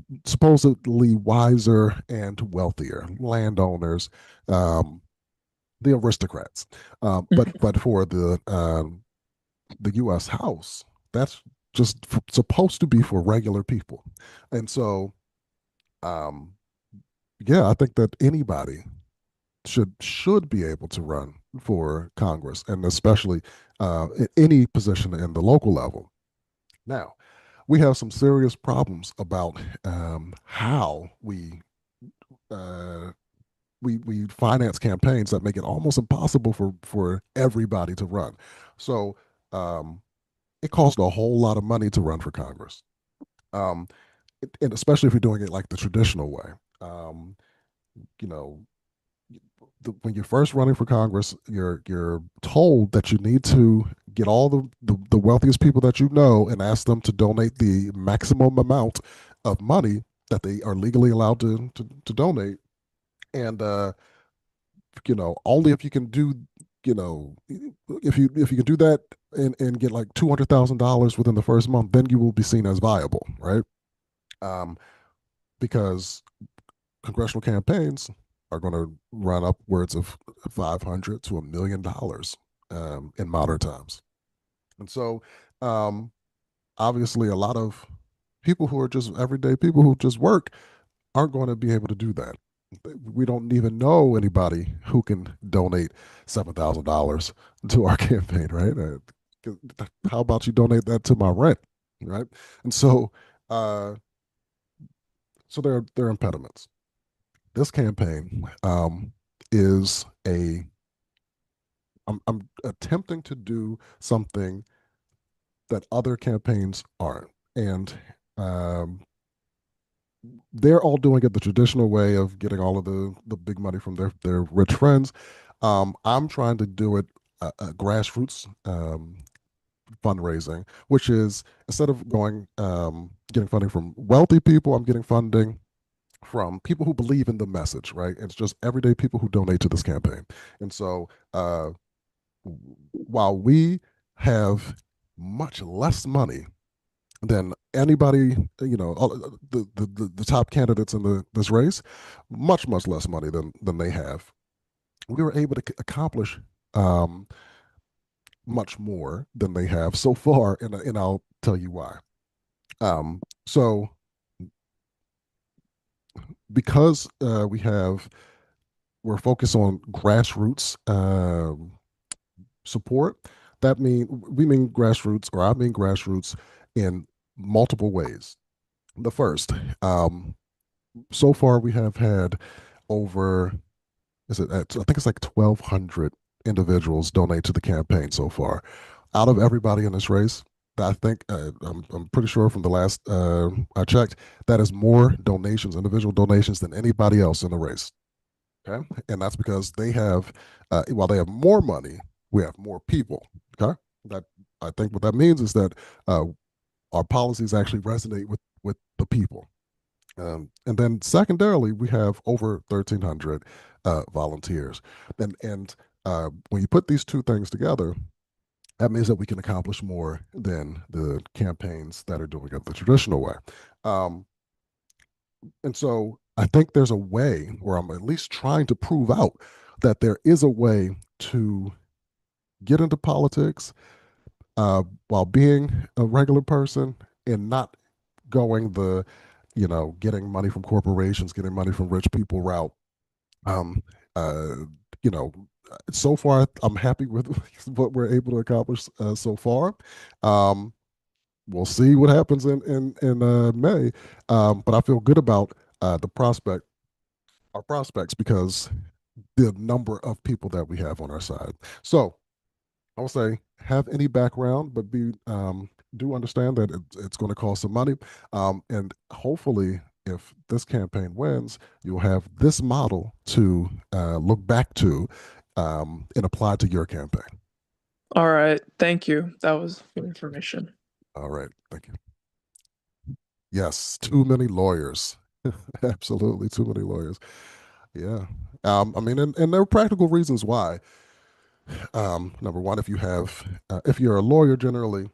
wiser and wealthier landowners, um, the aristocrats. But for the U.S. House, that's supposed to be for regular people. And so, um, yeah, I think that anybody should be able to run for Congress, and especially any position in the local level. Now, we have some serious problems about how uh, we finance campaigns that make it almost impossible for everybody to run. So um, it costs a whole lot of money to run for Congress, um, and especially if you're doing it like the traditional way. Um, you know, when you're first running for Congress, you're told that you need to get all the wealthiest people that you know and ask them to donate the maximum amount of money that they are legally allowed to donate. And only if you can do, if you can do that and get like $200,000 within the first month, then you will be seen as viable, right? Um, because congressional campaigns are going to run upwards of 500 to $1 million in modern times. And so, obviously, a lot of people who are just everyday people who just work aren't going to be able to do that. We don't even know anybody who can donate $7,000 to our campaign, right? How about you donate that to my rent, right? And so, uh, there are impediments. This campaign is a I'm attempting to do something that other campaigns aren't, and um, they're all doing it the traditional way of getting all of the big money from their rich friends. I'm trying to do it grassroots fundraising, which is instead of going getting funding from wealthy people, I'm getting funding from people who believe in the message, right? It's just everyday people who donate to this campaign. And so while we have much less money than anybody, all, the top candidates in this race, much less money than they have. We were able to accomplish um, much more than they have so far, and I'll tell you why. So because we're focused on grassroots support. We mean grassroots, or I mean grassroots in multiple ways. The first, so far we have had over, I think it's like 1,200 individuals donate to the campaign so far. Out of everybody in this race, I think I'm pretty sure from the last I checked, that is more donations, individual donations, than anybody else in the race. Okay, and that's because while they have more money, we have more people. Okay, that I think what that means is that uh, our policies actually resonate with the people. And then secondarily, we have over 1,300 volunteers, and when you put these two things together, that means that we can accomplish more than the campaigns that are doing it the traditional way. Um, and so I think there's a way, or I'm at least trying to prove out that there is a way to get into politics while being a regular person and not going getting money from corporations, getting money from rich people route. Um, uh, you know, so far I'm happy with what we're able to accomplish so far. Um, we'll see what happens in May, but I feel good about the our prospects, because the number of people that we have on our side. So I will say, have any background, but do understand that it's going to cost some money, and hopefully, if this campaign wins, you'll have this model to look back to and apply to your campaign. All right. Thank you. That was good information. All right, thank you. Yes, too many lawyers. Absolutely, too many lawyers. Yeah. I mean, and there are practical reasons why. Number one, if you're a lawyer generally,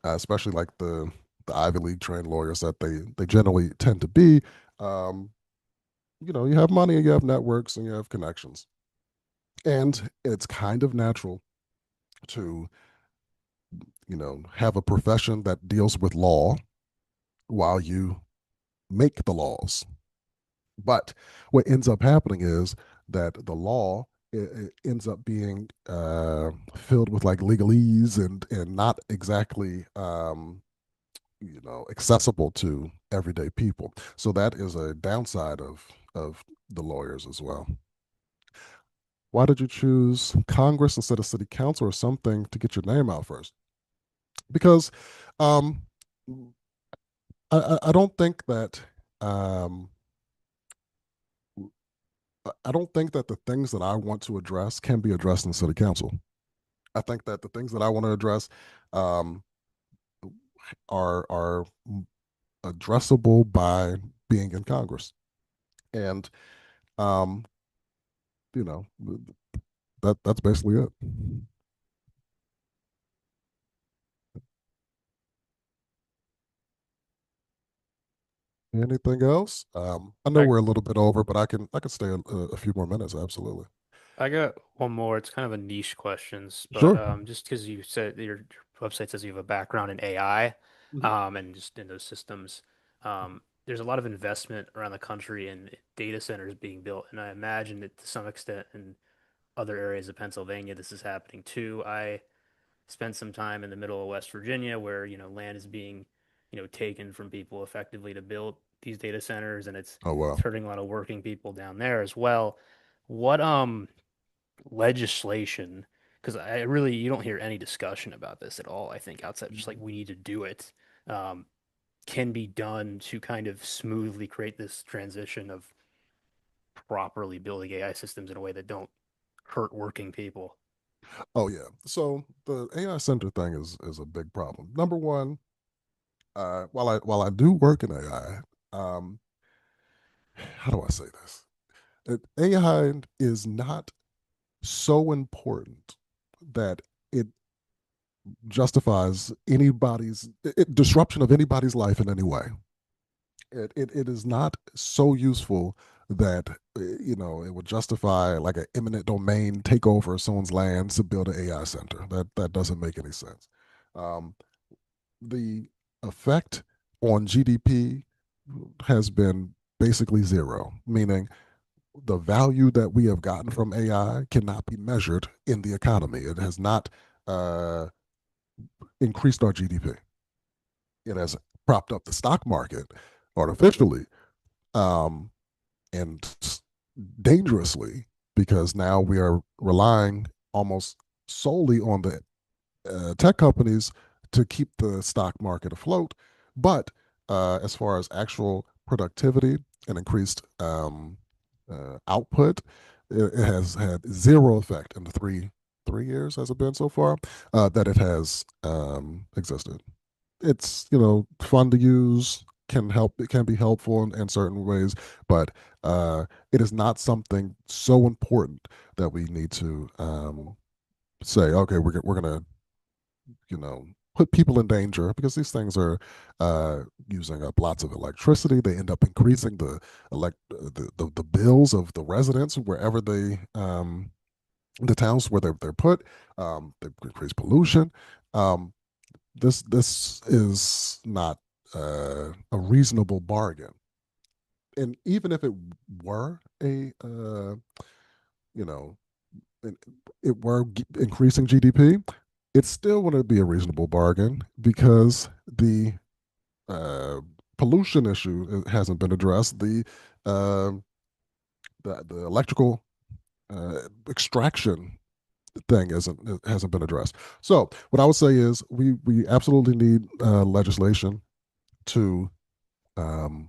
especially like the Ivy League trained lawyers that they generally tend to be, um, you have money and you have networks and you have connections, and it's kind of natural to have a profession that deals with law while you make the laws. But what ends up happening is that the law it ends up being filled with like legalese and not exactly accessible to everyday people. So that is a downside of the lawyers as well. Why did you choose Congress instead of city council or something to get your name out first? Because um, I don't think that um, I don't think that the things that I want to address can be addressed in city council. I think that the things that I want to address um, are addressable by being in Congress, and um, you know that's basically it. Anything else? I know I we're a little bit over, but I can stay a few more minutes. Absolutely. I got one more. It's kind of a niche questions, but Sure. just because you said your website says you have a background in AI, Mhm. and just in those systems, there's a lot of investment around the country in data centers being built, and I imagine that to some extent in other areas of Pennsylvania, this is happening too. I spent some time in the middle of West Virginia where, land is being, taken from people effectively to build these data centers, and it's Oh wow. it's hurting a lot of working people down there as well. What legislation, because I really you don't hear any discussion about this at all, I think, outside just like we need to do it, um, can be done to kind of smoothly create this transition of properly building AI systems in a way that don't hurt working people. Oh yeah. So the AI center thing is a big problem. Number one, while I do work in AI, how do I say this? AI is not so important that it justifies disruption of anybody's life in any way. It is not so useful that it would justify like an eminent domain takeover of someone's land to build an AI center. That doesn't make any sense. Um, the effect on GDP has been basically zero, meaning the value that we have gotten from AI cannot be measured in the economy. It has not uh, increased our GDP. It has propped up the stock market artificially um, and dangerously because now we are relying almost solely on the tech companies to keep the stock market afloat. But as far as actual productivity and increased output, it has had zero effect in the three years has it been so far that it has existed. It's fun to use, it can be helpful in certain ways, but it is not something so important that we need to say, okay, we're gonna you know put people in danger because these things are using up lots of electricity. They end up increasing the bills of the residents wherever the towns where they're put. They increase pollution. Um, this is not a reasonable bargain. And even if it were a you know it, it were increasing GDP, it still wouldn't be a reasonable bargain because the uh, pollution issue hasn't been addressed. Uh, the electrical extraction thing hasn't been addressed. So what I would say is we absolutely need legislation to um,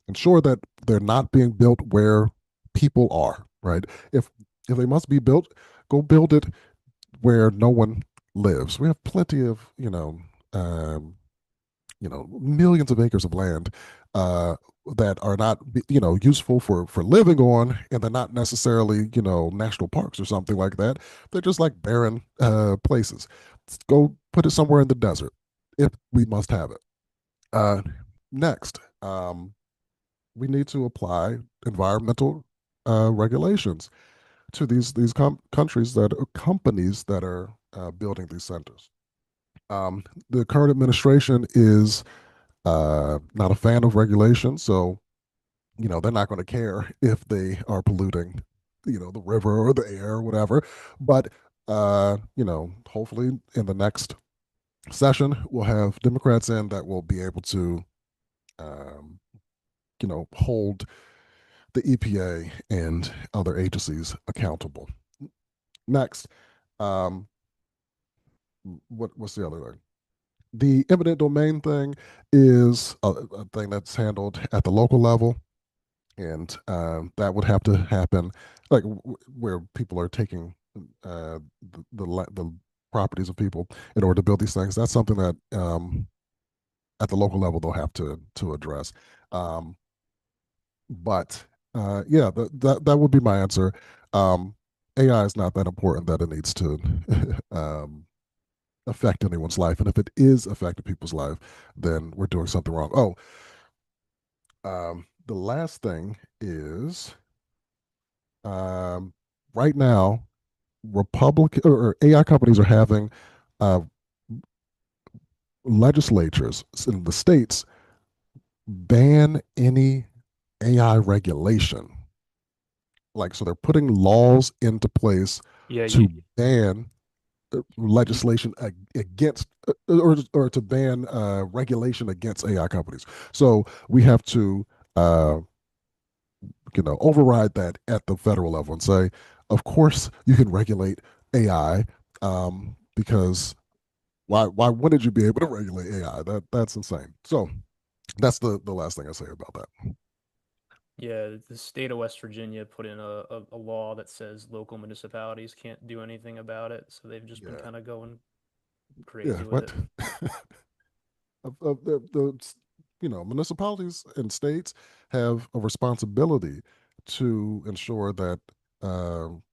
ensure that they're not being built where people are. Right? If they must be built, go build it where no one lives. We have plenty of millions of acres of land uh, that are not useful for living on, and they're not necessarily national parks or something like that. They're just like barren places. Let's go put it somewhere in the desert if we must have it. Uh, Next, we need to apply environmental regulations to these countries that are companies that are building these centers. The current administration is not a fan of regulation, so they're not going to care if they are polluting, the river or the air or whatever. But hopefully in the next session, we'll have Democrats in that will be able to, um, hold the EPA and other agencies accountable. Next, um, what's the other thing? The eminent domain thing is a thing that's handled at the local level, and that would have to happen, like where people are taking the properties of people in order to build these things. That's something that at the local level they'll have to address. Um, but yeah, that would be my answer. AI is not that important that it needs to um, affect anyone's life, and if it is affecting people's life, then we're doing something wrong. The last thing is, right now, Republican or AI companies are having uh, legislatures in the states ban any AI regulation. Like, so they're putting laws into place Yeah, to ban legislation against or to ban regulation against AI companies. So we have to uh, override that at the federal level and say, of course you can regulate AI, because why wouldn't you be able to regulate AI? That's insane. So that's the last thing I say about that. yeah. The state of West Virginia put in a law that says local municipalities can't do anything about it, so they've just been Yeah, kind of going yeah. crazy with What? it. Municipalities and states have a responsibility to ensure that um,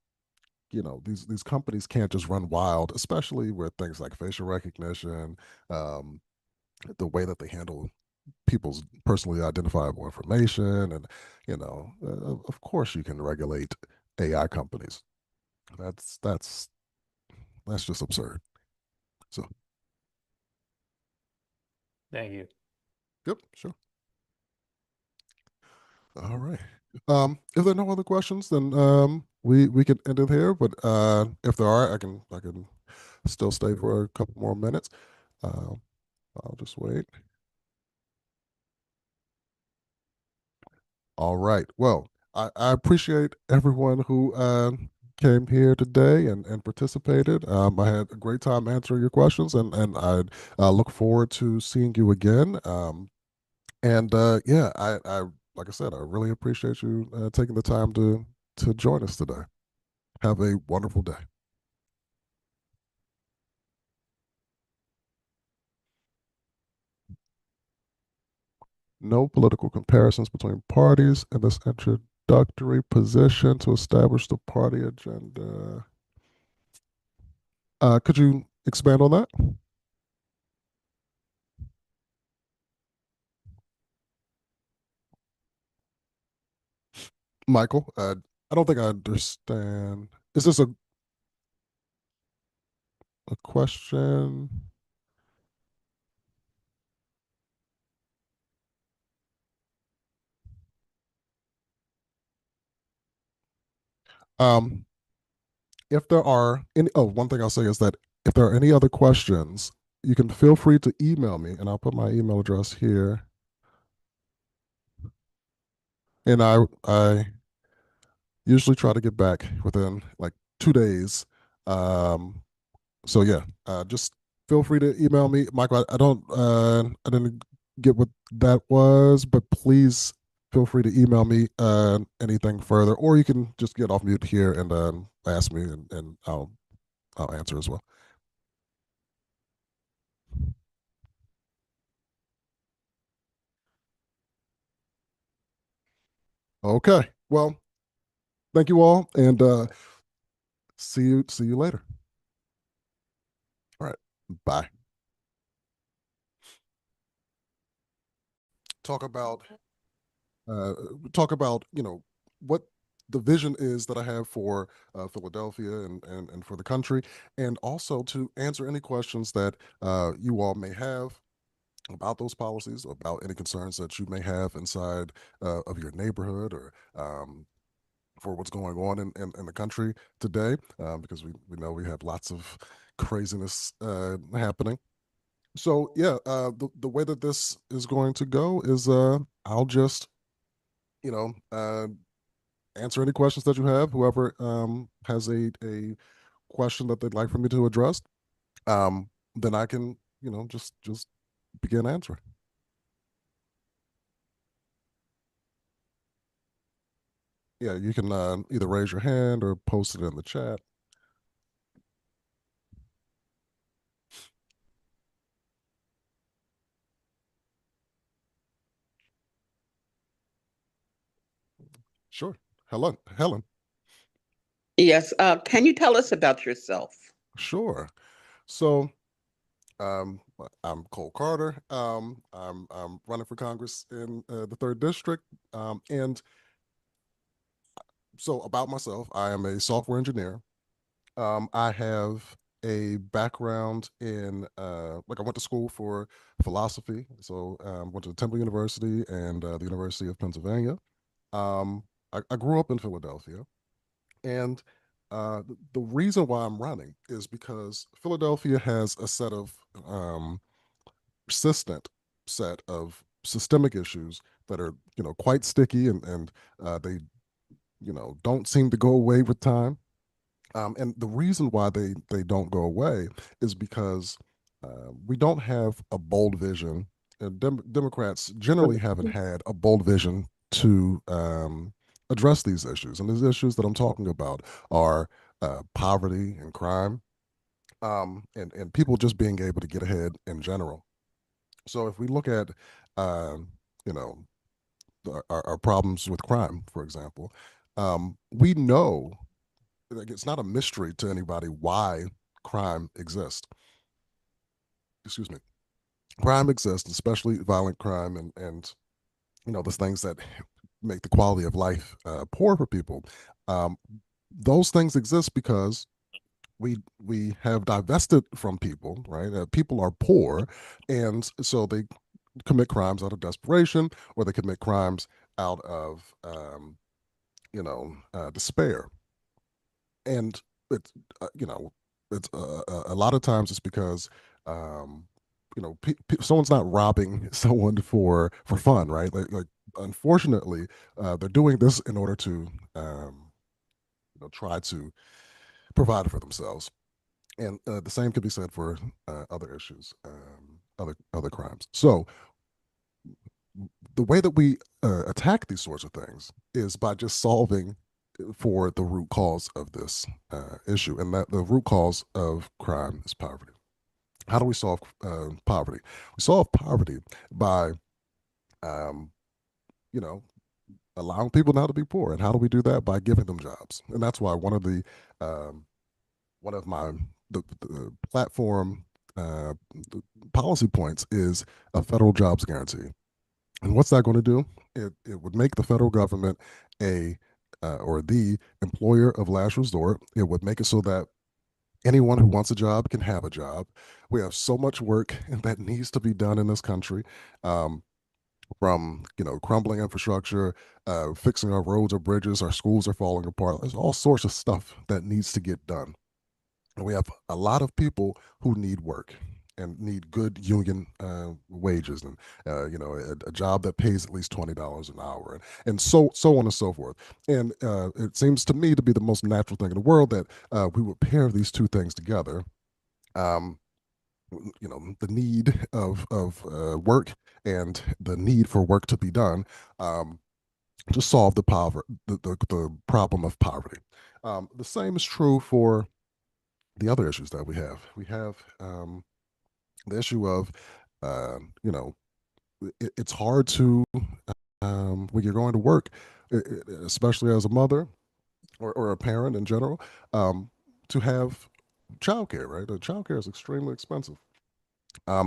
these companies can't just run wild, especially with things like facial recognition, um, the way that they handle people's personally identifiable information, and of course you can regulate AI companies. That's just absurd. So, Thank you. yep, sure. All right. If there are no other questions, then we can end it here. But if there are, I can still stay for a couple more minutes. Um, I'll just wait. All right. Well, I appreciate everyone who came here today and participated. I had a great time answering your questions, and I look forward to seeing you again. And yeah, I like I said, I really appreciate you taking the time to join us today. Have a wonderful day. No political comparisons between parties in this introductory position to establish the party agenda. Could you expand on that? Michael, I don't think I understand. Is this a question? Um, if there are any, oh, one thing I'll say is that if there are any other questions, you can feel free to email me, and I'll put my email address here. And I usually try to get back within like 2 days. Um, so yeah, just feel free to email me, Michael. I didn't get what that was, but please feel free to email me anything further, or you can just get off mute here and ask me, and I'll answer as well. Okay. Well, thank you all, and see you later. All right. Bye. Talk about uh talk about what the vision is that I have for Philadelphia and for the country, and also to answer any questions that you all may have about those policies, about any concerns that you may have inside of your neighborhood or for what's going on in the country today, because we know we have lots of craziness happening. So yeah, the way that this is going to go is I'll just you know answer any questions that you have. Whoever has a question that they'd like for me to address, then I can just begin answering. Yeah, you can either raise your hand or post it in the chat. Sure. Helen. Yes. Can you tell us about yourself? Sure. So, um, I'm Cole Carter. I'm running for Congress in the third district. And so about myself, I am a software engineer. I have a background in like I went to school for philosophy. So went to Temple University and the University of Pennsylvania. I grew up in Philadelphia. And the reason why I'm running is because Philadelphia has a persistent set of systemic issues that are, quite sticky and they, don't seem to go away with time. And the reason why they don't go away is because we don't have a bold vision. Democrats generally haven't had a bold vision to address these issues. And these issues that I'm talking about are poverty and crime, and people just being able to get ahead in general. So if we look at, you know, our problems with crime, for example, we know, like, it's not a mystery to anybody why crime exists. Excuse me. Crime exists, especially violent crime, and there's things that make the quality of life poor for people. Um, those things exist because we have divested from people, right? People are poor, and so they commit crimes out of desperation, or they commit crimes out of despair. And it's it's a lot of times it's because um, someone's not robbing someone for fun, right? Like unfortunately, they're doing this in order to try to provide for themselves. And the same could be said for other issues, other crimes. So the way that we attack these sorts of things is by just solving for the root cause of this issue, and that the root cause of crime is poverty. How do we solve poverty? We solve poverty by, um, you know, allowing people now to be poor. And how do we do that? By giving them jobs. And that's why um, one of my the platform the policy points is a federal jobs guarantee. And what's that going to do? It would make the federal government a or the employer of last resort. It would make it so that anyone who wants a job can have a job. We have so much work that needs to be done in this country, um, from crumbling infrastructure, fixing our roads or bridges, our schools are falling apart. There's all sorts of stuff that needs to get done. And we have a lot of people who need work and need good union wages, and a job that pays at least $20 an hour, and so on and so forth. And it seems to me to be the most natural thing in the world that we would pair these two things together. Um, the need of work and the need for work to be done, um, to solve the problem of poverty. The same is true for the other issues that we have. We have the issue of, it's hard to, when you're going to work, especially as a mother or a parent in general, to have childcare, right? Childcare is extremely expensive. I